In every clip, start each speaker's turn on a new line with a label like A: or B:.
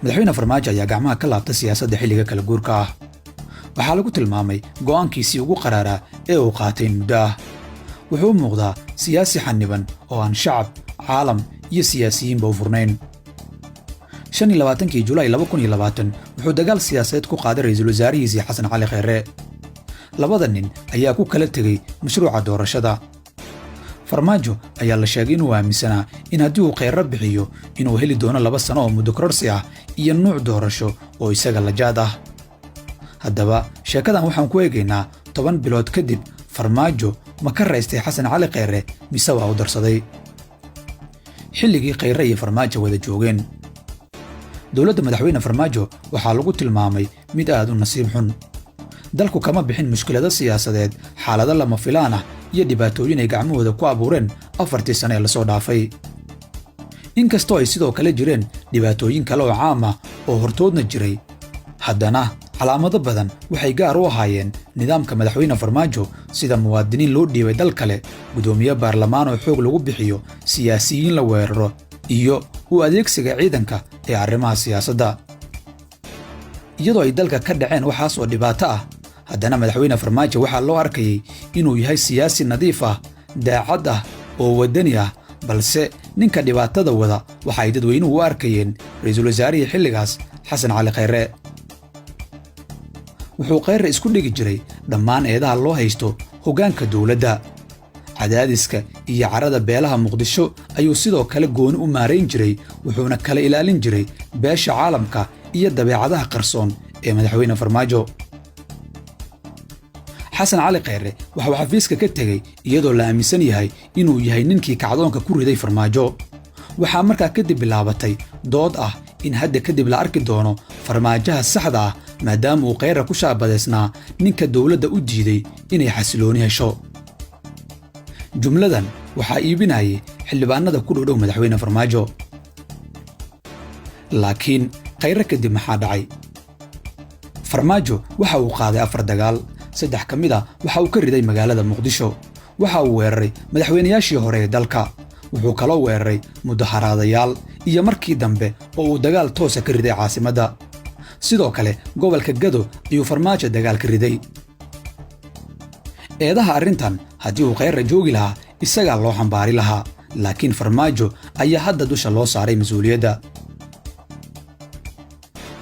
A: madaxweyne farmaajo ayaa gacmaha ka laabtay siyaasadda xilliga kala guurka ah. waxaa lagu tilmaamay go'aankiisii ugu qaraaraa ee uu qaatay muddo ah. wuxuu u muuqdaa siyaasi xaniban oo aan shacab, caalam iyo siyaasiyiinba u furnayn. 25 Julaay 2020 wuxuu dagaal siyaasadeed ku qaaday ra'iisul wasaarihiisii Xasan Cali Khayre. labada nin ayaa ku kala tegay mashruuca doorashada. farmaajo ayaa la sheegay inuu aaminsanaa in haddii uu Khayre bixiyo inuu heli doono 2 sano oo muddo kororsi ah iyo nuuc doorasho oo isaga la jaad ah. haddaba sheekadan waxaan ku eegaynaa 10 bilood kadib farmaajo ma ka raystay Xasan Cali Khayre mise waa u darsaday. xilligii Khayre iyo farmaajo wada joogeen, dowladda madaxweyne farmaajo waxaa lagu tilmaamay mid aad u nasiib xun. dalku kama bixin mushkilado siyaasadeed, xaalado lama filaan ah iyo dhibaatooyin ay gacmahooda ku abuureen 4 sano ee lasoo dhaafay. inkastoo ay sidoo kale jireen dhibaatooyin kale oo caam ah oo hortoodna jiray, haddana calaamado badan waxay gaar u ahaayeen nidaamka madaxweyne farmaajo, sida muwaadiniin loo dhiibay dal kale, gudoomiye baarlamaan oo xoog lagu bixiyo, siyaasiyiin la weeraro, iyo u adeegsiga ciidanka ee arrimaha siyaasadda. iyadoo ay dalka ka dhaceen waxaas oo dhibaato ah, haddana madaxweyne farmaajo waxaa loo arkayay inuu yahay siyaasi nadiif ah, daacad ah oo waddani ah, balse ninka dhibaatada wada waxa ay dadweynuhu u arkayeen ra'iisul wasaarihii xilligaas Xasan Cali Khayre. wuxuu Khayre isku dhigi jiray dhammaan eedaha loo haysto hoggaanka dowladda. cadaadiska iyo carada beelaha Muqdisho ayuu sidoo kale gooni u maarayn jiray, wuxuuna kala ilaalin jiray beesha caalamka iyo dabeecadaha qarsoon ee madaxweyne farmaajo. Xasan Cali Khayre waxa uu xafiiska ka tegay iyadoo la aaminsan yahay inuu yahay ninkii kacdoonka ku riday farmaajo. waxaa markaa kadib bilaabatay dood ah in hadda kadib la arki doono farmaajaha saxda ah, maadaama uu Khayre ku shaabadaysnaa ninka dowladda u diiday inay xasilooni hesho. jumladan waxaa iibinayay xildhibaanada ku dhow madaxweyne farmaajo. laakiin Khayre kadib maxaa dhacay? farmaajo waxa uu qaaday 4 dagaal, 3 ka mid ah waxa uu ka riday magaalada Muqdisho. waxa uu weeraray madaxweynayaashii hore ee dalka. wuxuu kaloo weeraray mudaharaadayaal iyo markii dambe oo uu dagaal toosa ka riday caasimadda. sidoo kale gobolka Gado ayuu farmaajo dagaal ka riday. eedaha arrintan haddii uu Khayre joogi lahaa isagaa loo xambaari lahaa, laakiin farmaajo ayaa hadda dusha loo saaray mas'uuliyadda.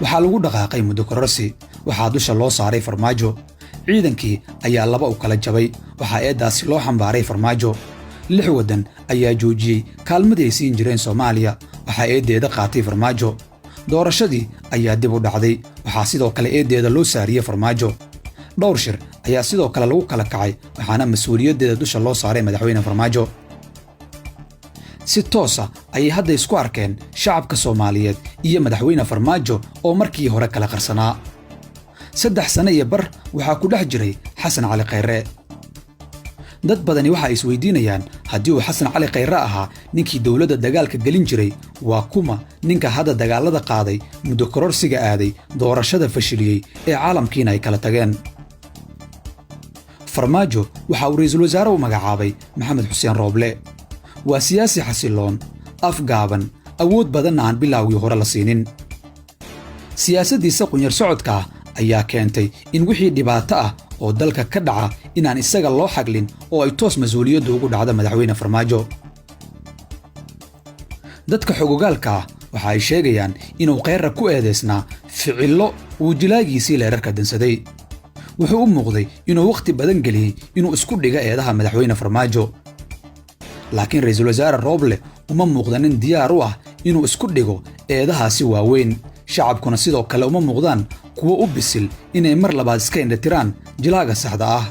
A: waxaa lagu dhaqaaqay muddo kororsi, waxaa dusha loo saaray farmaajo. ciidankii ayaa 2 u kala jabay, waxaa eedaasi loo xambaaray farmaajo. 6 waddan ayaa joojiyey kaalmadii ay siin jireen Soomaaliya, waxaa eedeeda qaatay farmaajo. doorashadii ayaa dib u dhacday, waxaa sidoo kale eedeeda loo saariyey farmaajo. dhowr shir ayaa sidoo kale lagu kala kacay, waxaana mas'uuliyaddeeda dusha loo saaray madaxweyne farmaajo. si toosa ayay hadda isku arkeen shacabka Soomaaliyeed iyo madaxweyne farmaajo oo markii hore kala qarsanaa. 3 sano iyo bar waxaa ku dhex jiray Xasan Cali Khayre. dad badani waxa ay isweydiinayaan haddii uu Xasan Cali Khayre ahaa ninkii dowladda dagaalka gelin jiray, waa kuma ninka hadda dagaalada qaaday, muddo kororsiga aaday, doorashada fashiliyey ee caalamkiina ay kala tageen. farmaajo waxa uu ra'iisul wasaare u magacaabay Maxamed Xuseen Rooble. waa siyaasi xasiloon, afgaaban, awood badanna aan bilowgii hore la siinin. siyaasaddiisa qunyar socodka ah ayaa keentay in wixii dhibaato ah oo dalka ka dhaca inaan isaga loo xaglin oo ay toos mas'uuliyaddu ugu dhacdo madaxweyne farmaajo. dadka xogogaalka ah waxa ay sheegayaan inuu Khayre ku eedeysnaa ficillo uu jilaagiisii leerarka dansaday. wuxuu u muuqday inuu waqti badan geliyey inuu isku dhiga eedaha madaxweyne farmaajo. laakiin ra'iisul wasaare Rooble uma muuqda nin diyaar u ah inuu isku dhigo eedahaasi waaweyn. shacabkuna sidoo kale uma muuqdaan kuwo u bisil inay mar labaad iska indhatiraan jilaaga saxda ah.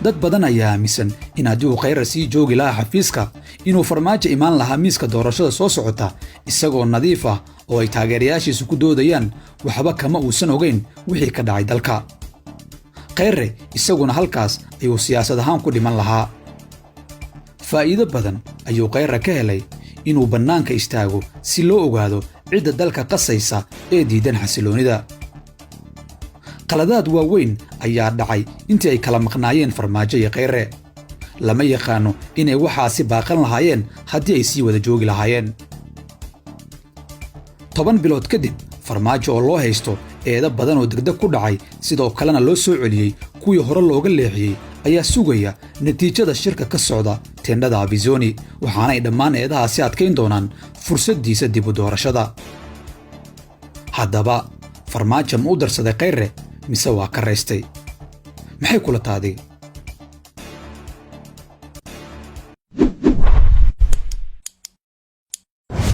A: dad badan ayaa aaminsan in haddii uu Khayre sii joogi lahaa xafiiska, inuu farmaajo imaan lahaa miiska doorashada soo socota isagoo nadiif ah oo ay taageerayaashiisu ku doodayaan waxba kama uusan ogayn wixii ka dhacay dalka. Khayre isaguna halkaas ayuu siyaasad ahaan ku dhiman lahaa. faa'iido badan ayuu Khayre ka helay inuu bannaanka istaago si loo ogaado cidda dalka qasaysa ee diidan xasiloonida. qaladaad waaweyn ayaa dhacay intii ay kala maqnaayeen farmaajo iyo Khayre. lama yaqaano inay waxaasi baaqan lahaayeen haddii ay sii wada joogi lahaayeen. 10 bilood kadib farmaajo oo loo haysto eeda badan oo degdeg ku dhacay sidoo kalena loo soo celiyey kuwii hore looga leexiyey ayaa sugaya natiijada shirka ka socda teendhada Afisoni waxaana ay dhammaan eedahaasi adkayn doonaan fursaddiisa dib u doorashada. haddaba farmaajo ma u darsaday Khayre mise waa ka raystay? maxay kula tahay?